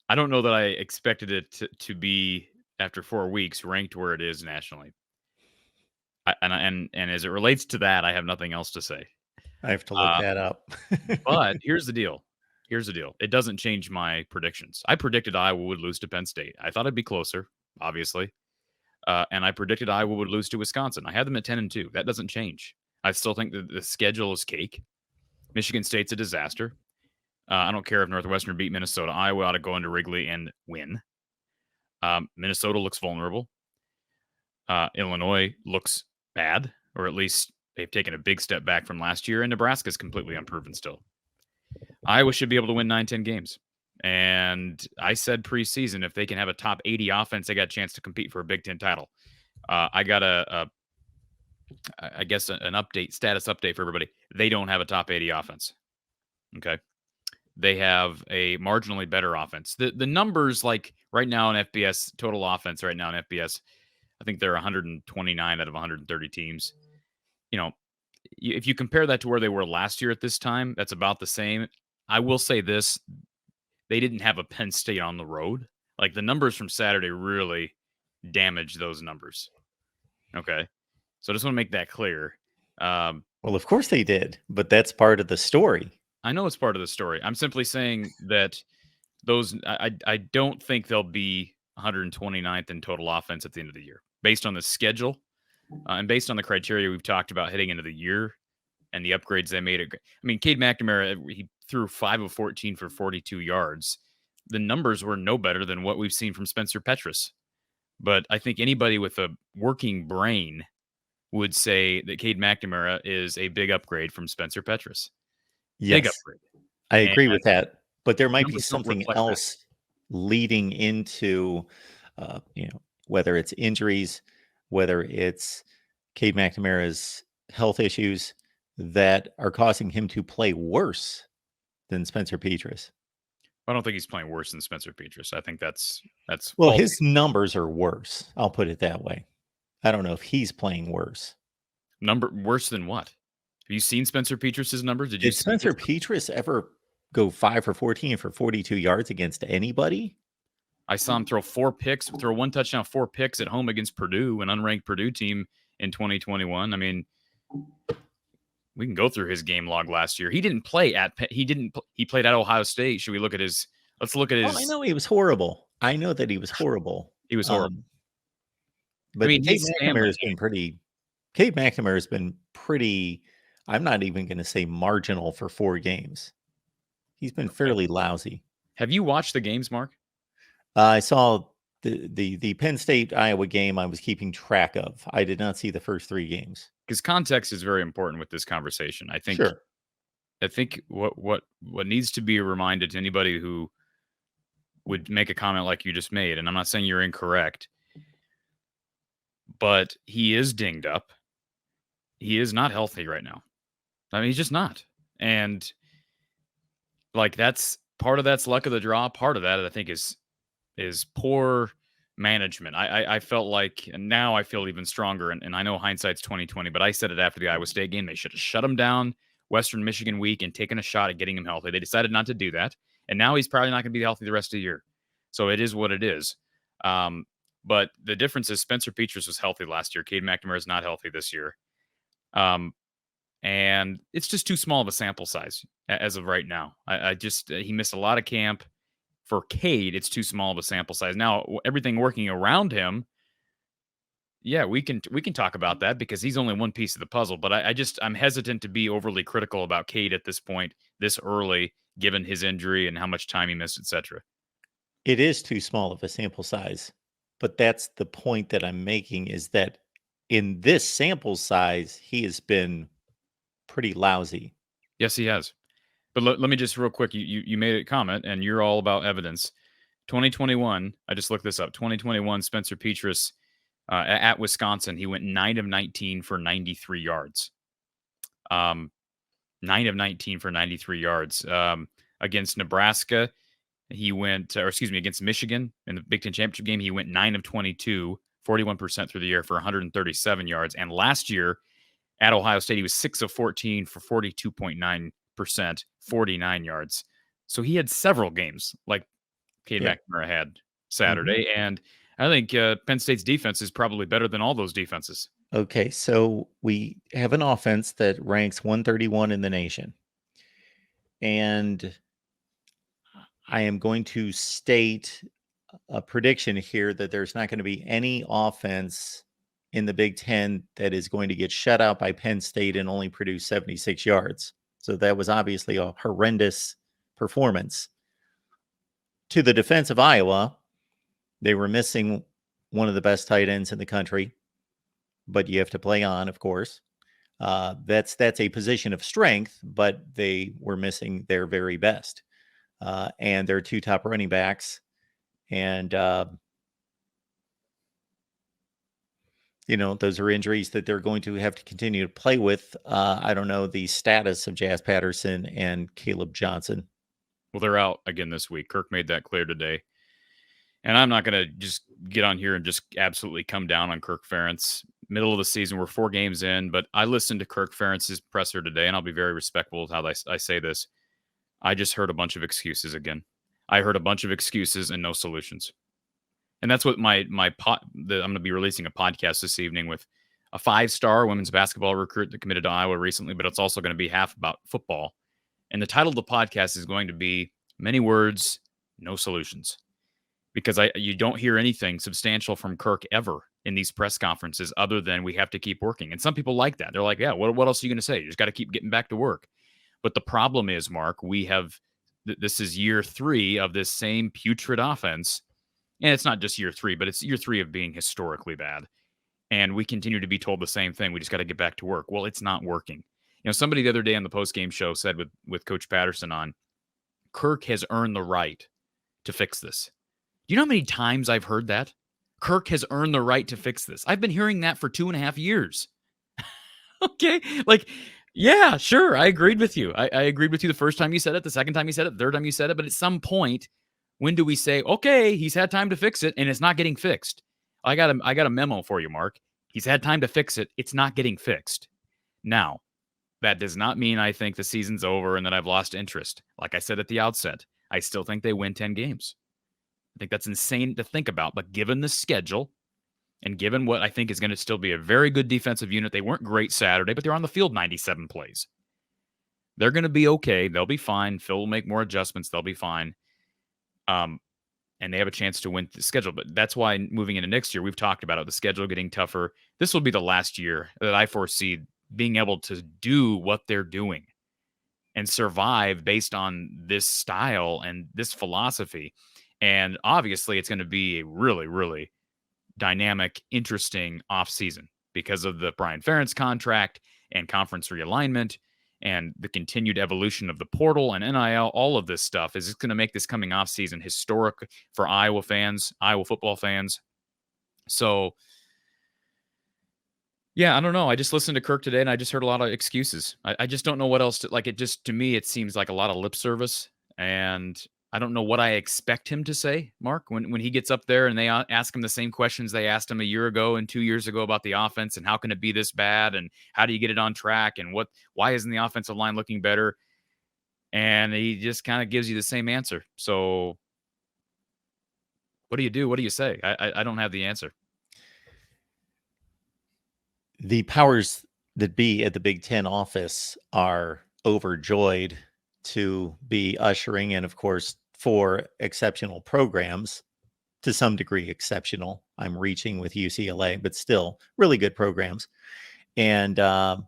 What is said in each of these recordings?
I don't know that I expected it to be, after 4 weeks, ranked where it is nationally. And as it relates to that, I have nothing else to say. I have to look Uh, that up. but here's the deal. Here's the deal. It doesn't change my predictions. I predicted Iowa would lose to Penn State. I thought it'd be closer, obviously. And I predicted Iowa would lose to Wisconsin. I had them at 10-2. That doesn't change. I still think that the schedule is cake. Michigan State's a disaster. I don't care if Northwestern beat Minnesota. Iowa ought to go into Wrigley and win. Minnesota looks vulnerable. Illinois looks bad, or at least they've taken a big step back from last year, and Nebraska's completely unproven still. Iowa should be able to win 9-10 games. And I said preseason, if they can have a top 80 offense, they got a chance to compete for a Big Ten title. I got I guess an status update for everybody. They don't have a top 80 offense. Okay. They have a marginally better offense. The numbers, like right now in FBS, total offense right now in FBS, I think they're 129 out of 130 teams. You know, if you compare that to where they were last year at this time, that's about the same. I will say this, they didn't have a Penn State on the road. Like, the numbers from Saturday really damaged those numbers. Okay. So I just want to make that clear. Well, of course they did, but that's part of the story. I know it's part of the story. I'm simply saying that I don't think they'll be 129th in total offense at the end of the year, based on the schedule and based on the criteria we've talked about heading into the year and the upgrades they made. I mean, Cade McNamara, he threw 5 of 14 for 42 yards. The numbers were no better than what we've seen from Spencer Petras. But I think anybody with a working brain would say that Cade McNamara is a big upgrade from Spencer Petras. Big Yes, upgrade. I And agree with that. But there might be numbers don't something reflect that. else leading into, whether it's injuries, whether it's Cade McNamara's health issues that are causing him to play worse than Spencer Petras. I don't think he's playing worse than Spencer Petras. I think that's Well, faulty. his numbers are worse. I'll put it that way. I don't know if he's playing worse. Worse than what? Have you seen Spencer Petras's numbers? Did you Did see Spencer his? Petras ever go 5 for 14 for 42 yards against anybody? I saw him throw 4 picks, throw 1 touchdown, 4 picks at home against Purdue, an unranked Purdue team in 2021. I mean, we can go through his game log last year. He didn't play he played at Ohio State. Should we look at his? Let's look at Oh, I his. know he was horrible. I know that he was horrible. He was horrible. I But mean, his Stanley game. Cade McNamara has been pretty, I'm not even going to say marginal for 4 games. He's been fairly lousy. Have you watched the games, Mark? I saw the Penn State Iowa game I was keeping track of. I did not see the first 3 games. Because context is very important with this conversation. I think Sure. what needs to be reminded to anybody who would make a comment like you just made, and I'm not saying you're incorrect, but he is dinged up. He is not healthy right now. I mean, he's just not. And like, that's luck of the draw. Part of that, I think, is poor management. I felt like, and now I feel even stronger, and I know hindsight's 2020, but I said it after the Iowa State game. They should have shut him down Western Michigan week and taken a shot at getting him healthy. They decided not to do that, and now he's probably not going to be healthy the rest of the year. So it is what it is. But the difference is Spencer Petras was healthy last year. Cade McNamara is not healthy this year. And it's just too small of a sample size as of right now. He missed a lot of camp. For Cade, it's too small of a sample size. Now, everything working around him, yeah, we can talk about that because he's only one piece of the puzzle. But I'm hesitant to be overly critical about Cade at this point, this early, given his injury and how much time he missed, etc. It is too small of a sample size. But that's the point that I'm making, is that in this sample size, he has been pretty lousy. Yes, he has. But let me just real quick, you made a comment, and you're all about evidence. 2021, I just looked this up. 2021, Spencer Petras at Wisconsin, he went 9 of 19 for 93 yards. 9 of 19 for 93 yards. Against Nebraska, he went, against Michigan in the Big Ten Championship game, he went 9 of 22, 41% through the air for 137 yards. And last year at Ohio State, he was 6 of 14 for 42.9%, 49 yards. So he had several games, like Cade Yeah. McNamara had Mhm. Saturday, and I think Penn State's defense is probably better than all those defenses. Okay, so we have an offense that ranks 131 in the nation. And I am going to state a prediction here that there's not going to be any offense in the Big Ten that is going to get shut out by Penn State and only produce 76 yards. So that was obviously a horrendous performance. To the defense of Iowa, they were missing one of the best tight ends in the country, but you have to play on, of course. That's a position of strength, but they were missing their very best. And their two top running backs. And, those are injuries that they're going to have to continue to play with. I don't know the status of Jazz Patterson and Caleb Johnson. Well, they're out again this week. Kirk made that clear today. And I'm not going to just get on here and just absolutely come down on Kirk Ferentz. Middle of the season, we're 4 games in, but I listened to Kirk Ferentz's presser today, and I'll be very respectful of how I say this. I just heard a bunch of excuses again. I heard a bunch of excuses and no solutions. And that's what I'm going to be releasing a podcast this evening with a 5-star women's basketball recruit that committed to Iowa recently, but it's also going to be half about football. And the title of the podcast is going to be Many Words, No Solutions. Because you don't hear anything substantial from Kirk ever in these press conferences other than we have to keep working. And some people like that. They're like, yeah, what else are you going to say? You just got to keep getting back to work. But the problem is, Mark, this is year 3 of this same putrid offense. And it's not just year 3, but it's year 3 of being historically bad. And we continue to be told the same thing. We just got to get back to work. Well, it's not working. Somebody the other day on the postgame show said with Coach Patterson on, Kirk has earned the right to fix this. Do you know how many times I've heard that? Kirk has earned the right to fix this. I've been hearing that for 2.5 years. Okay. Yeah, sure. I agreed with you. I agreed with you the first time you said it, the second time you said it, the third time you said it. But at some point, when do we say, okay, he's had time to fix it and it's not getting fixed? I got a memo for you, Mark. He's had time to fix it. It's not getting fixed. Now, that does not mean I think the season's over and that I've lost interest. Like I said at the outset, I still think they win 10 games. I think that's insane to think about. But given the schedule and given what I think is going to still be a very good defensive unit, they weren't great Saturday, but they're on the field 97 plays. They're going to be okay. They'll be fine. Phil will make more adjustments. They'll be fine. And they have a chance to win the schedule. But that's why moving into next year, we've talked about it, the schedule getting tougher. This will be the last year that I foresee being able to do what they're doing and survive based on this style and this philosophy. And obviously, it's going to be a really, really dynamic, interesting offseason because of the Brian Ferentz contract and conference realignment and the continued evolution of the portal and NIL. All of this stuff is just going to make this coming offseason historic for Iowa fans, Iowa football fans. So, yeah, I don't know. I just listened to Kirk today and I just heard a lot of excuses. I just don't know what else to like. To me, it seems like a lot of lip service. And I don't know what I expect him to say, Mark, when he gets up there and they ask him the same questions they asked him a year ago and 2 years ago about the offense and how can it be this bad and how do you get it on track and why isn't the offensive line looking better? And he just kind of gives you the same answer. So what do you do? What do you say? I don't have the answer. The powers that be at the Big Ten office are overjoyed to be ushering in, of course, 4 exceptional programs, to some degree exceptional. I'm reaching with UCLA, but still really good programs. And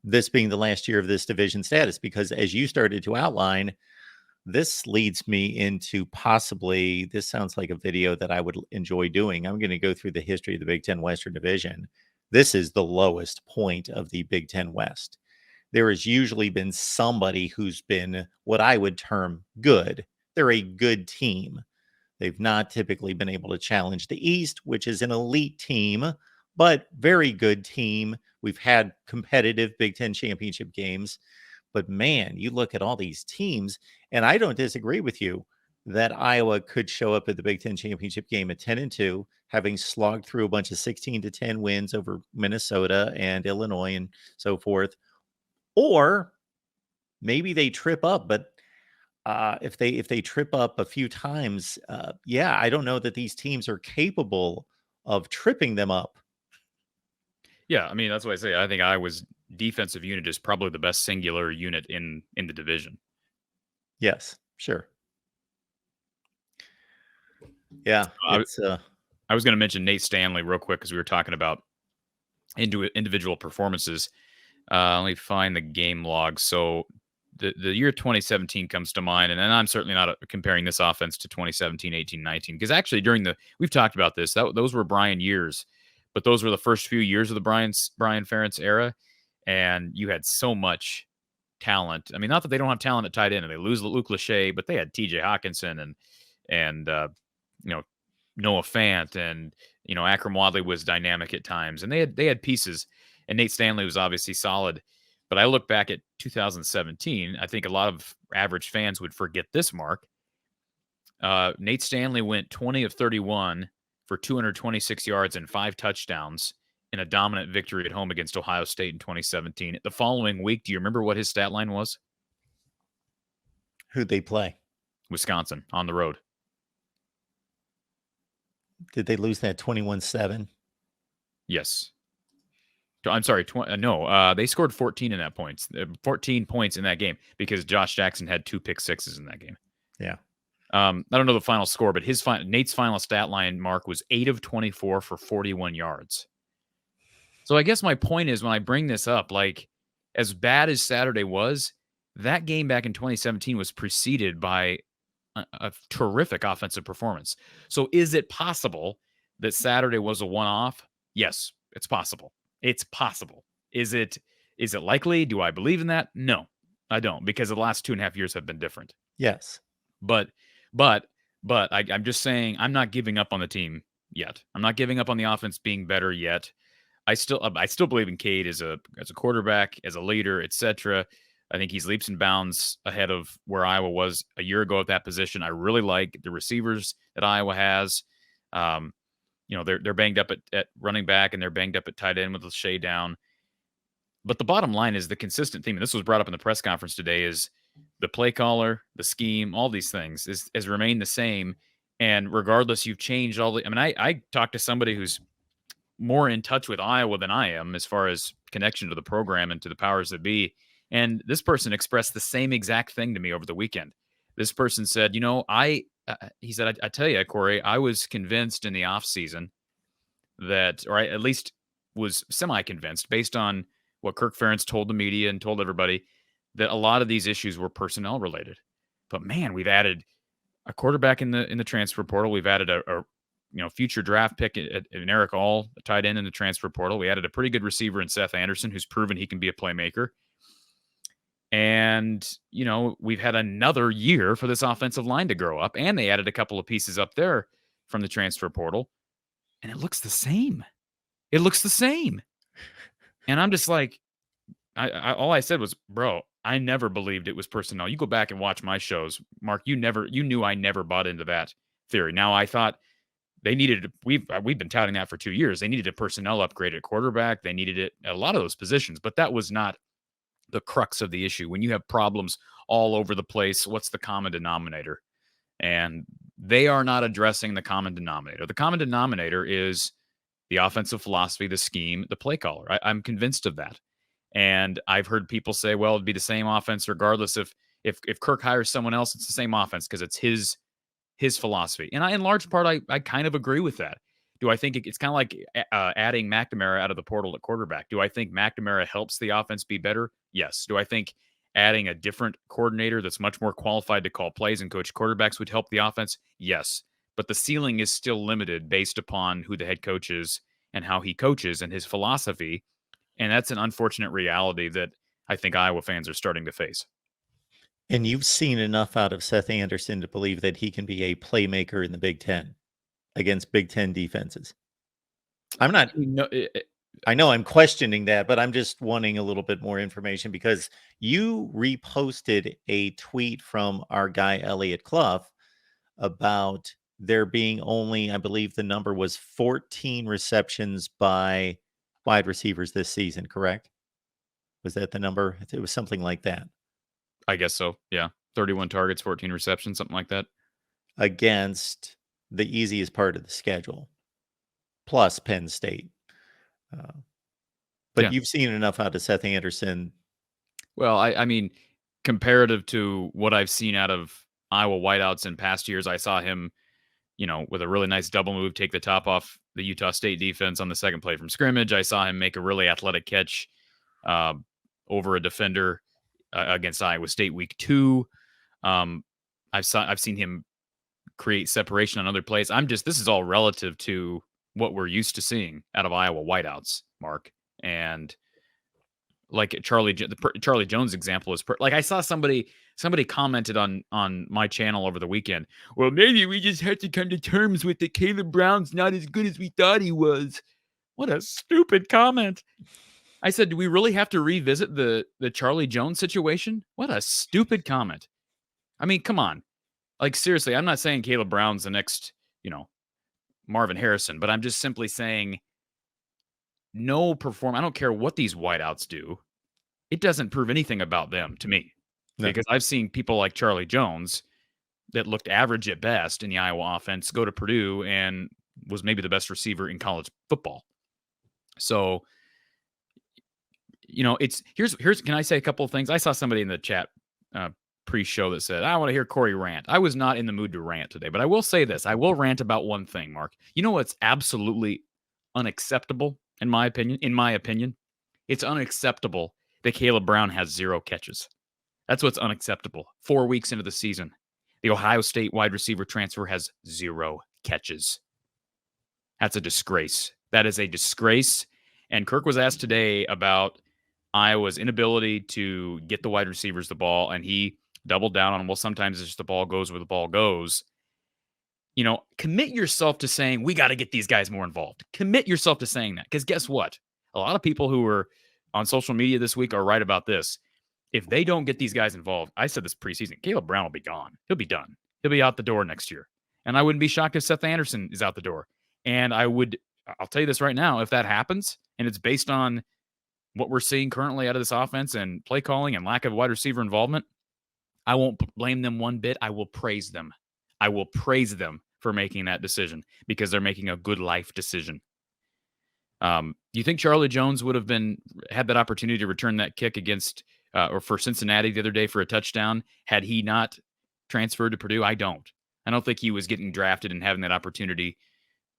this being the last year of this division status, because as you started to outline, this leads me into possibly, this sounds like a video that I would enjoy doing. I'm going to go through the history of the Big Ten Western Division. This is the lowest point of the Big Ten West. There has usually been somebody who's been what I would term good. They're a good team. They've not typically been able to challenge the East, which is an elite team, but very good team. We've had competitive Big Ten championship games. But man, you look at all these teams, and I don't disagree with you that Iowa could show up at the Big Ten championship game at 10-2, having slogged through a bunch of 16-10 wins over Minnesota and Illinois and so forth. Or maybe they trip up, but if they trip up a few times, yeah, I don't know that these teams are capable of tripping them up. Yeah, I mean that's what I say. I think Iowa's defensive unit is probably the best singular unit in the division. Yes, sure. Yeah, I, it's I was going to mention Nate Stanley real quick because we were talking about individual performances. Let me find the game log. So the year 2017 comes to mind, and I'm certainly not comparing this offense to 2017, 18, 19, because actually we've talked about this. Those were Brian years, but those were the first few years of the Brian Ferentz era, and you had so much talent. I mean, not that they don't have talent at tight end, and they lose Luke Lachey, but they had T.J. Hawkinson and you know Noah Fant, and Akram Wadley was dynamic at times, and they had pieces, and Nate Stanley was obviously solid. But I look back at 2017. I think a lot of average fans would forget this mark. Nate Stanley went 20 of 31 for 226 yards and 5 touchdowns in a dominant victory at home against Ohio State in 2017. The following week, do you remember what his stat line was? who'd they play? Wisconsin on the road. Did they lose that 21-7? Yes. I'm sorry. No, they scored 14 in that points. 14 points in that game because Josh Jackson had 2 pick sixes in that game. Yeah. I don't know the final score, but Nate's final stat line mark was 8 of 24 for 41 yards. So I guess my point is when I bring this up, like as bad as Saturday was, that game back in 2017 was preceded by a terrific offensive performance. So is it possible that Saturday was a one-off? Yes, it's possible. It's possible. Is it likely? Do I believe in that? No, I don't, because the last 2.5 years have been different. Yes. But I'm just saying I'm not giving up on the team yet. I'm not giving up on the offense being better yet. I still believe in Cade as a quarterback, as a leader, etc. I think he's leaps and bounds ahead of where Iowa was a year ago at that position. I really like the receivers that Iowa has. They're banged up at running back and they're banged up at tight end with Lachey down. But the bottom line is the consistent theme, and this was brought up in the press conference today, is the play caller, the scheme, all these things has remained the same. And regardless, you've changed all the. I mean, I talked to somebody who's more in touch with Iowa than I am as far as connection to the program and to the powers that be. And this person expressed the same exact thing to me over the weekend. This person said, he said, I tell you, Corey, I was convinced in the offseason that, or I at least was semi-convinced based on what Kirk Ferentz told the media and told everybody, that a lot of these issues were personnel related. But man, we've added a quarterback in the transfer portal. We've added a future draft pick in Eric All, a tight end in the transfer portal. We added a pretty good receiver in Seth Anderson, who's proven he can be a playmaker. And, we've had another year for this offensive line to grow up. And they added a couple of pieces up there from the transfer portal. And it looks the same. It looks the same. And I'm just like, all I said was, bro, I never believed it was personnel. You go back and watch my shows, Mark. You knew I never bought into that theory. Now I thought they needed. We've been touting that for 2 years. They needed a personnel upgrade at quarterback. They needed it at a lot of those positions, but that was not the crux of the issue. When you have problems all over the place, what's the common denominator? And they are not addressing the common denominator. The common denominator is the offensive philosophy, the scheme, the play caller. I'm convinced of that. And I've heard people say, well, it'd be the same offense regardless if Kirk hires someone else, it's the same offense because it's his philosophy. And in large part, I kind of agree with that. Do I think it's kind of like adding McNamara out of the portal at quarterback? Do I think McNamara helps the offense be better? Yes. Do I think adding a different coordinator that's much more qualified to call plays and coach quarterbacks would help the offense? Yes. But the ceiling is still limited based upon who the head coach is and how he coaches and his philosophy. And that's an unfortunate reality that I think Iowa fans are starting to face. And you've seen enough out of Seth Anderson to believe that he can be a playmaker in the Big Ten against Big Ten defenses. I'm not. I know I'm questioning that, but I'm just wanting a little bit more information because you reposted a tweet from our guy Elliot Clough about there being only, I believe the number was 14 receptions by wide receivers this season, correct? Was that the number? It was something like that. I guess so. Yeah. 31 targets, 14 receptions, something like that. Against the easiest part of the schedule, plus Penn State. But Yeah. you've seen enough out of Seth Anderson. Well, I mean, comparative to what I've seen out of Iowa wideouts in past years, I saw him, with a really nice double move, take the top off the Utah State defense on the second play from scrimmage. I saw him make a really athletic catch over a defender against Iowa State week 2. I've seen him create separation on other plays. This is all relative to what we're used to seeing out of Iowa wideouts, Mark. And like Charlie Jones example is like I saw somebody commented on my channel over the weekend. Well, maybe we just had to come to terms with that Caleb Brown's not as good as we thought he was. What a stupid comment. I said, do we really have to revisit the Charlie Jones situation? What a stupid comment. I mean, come on. Like, seriously, I'm not saying Caleb Brown's the next, Marvin Harrison, but I'm just simply saying I don't care what these wideouts do. It doesn't prove anything about them to me. No. Because I've seen people like Charlie Jones that looked average at best in the Iowa offense go to Purdue and was maybe the best receiver in college football. So, here's can I say a couple of things? I saw somebody in the chat pre-show that said, I want to hear Corey rant. I was not in the mood to rant today, but I will say this. I will rant about one thing, Mark. You know what's absolutely unacceptable in my opinion? It's unacceptable that Caleb Brown has 0 catches. That's what's unacceptable. 4 weeks into the season, the Ohio State wide receiver transfer has 0 catches. That's a disgrace. That is a disgrace. And Kirk was asked today about Iowa's inability to get the wide receivers the ball, and he doubled down on, well, sometimes it's just the ball goes where the ball goes. Commit yourself to saying, we got to get these guys more involved. Commit yourself to saying that. Because guess what? A lot of people who were on social media this week are right about this. If they don't get these guys involved, I said this preseason, Caleb Brown will be gone. He'll be done. He'll be out the door next year. And I wouldn't be shocked if Seth Anderson is out the door. And I'll tell you this right now, if that happens, and it's based on what we're seeing currently out of this offense and play calling and lack of wide receiver involvement, I won't blame them one bit. I will praise them. I will praise them for making that decision because they're making a good life decision. You think Charlie Jones would have had that opportunity to return that kick against or for Cincinnati the other day for a touchdown had he not transferred to Purdue? I don't think he was getting drafted and having that opportunity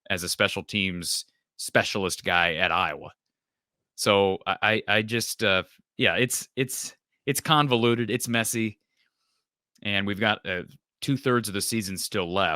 as a special teams specialist guy at Iowa. So I just it's convoluted, it's messy, and we've got 2/3 of the season still left.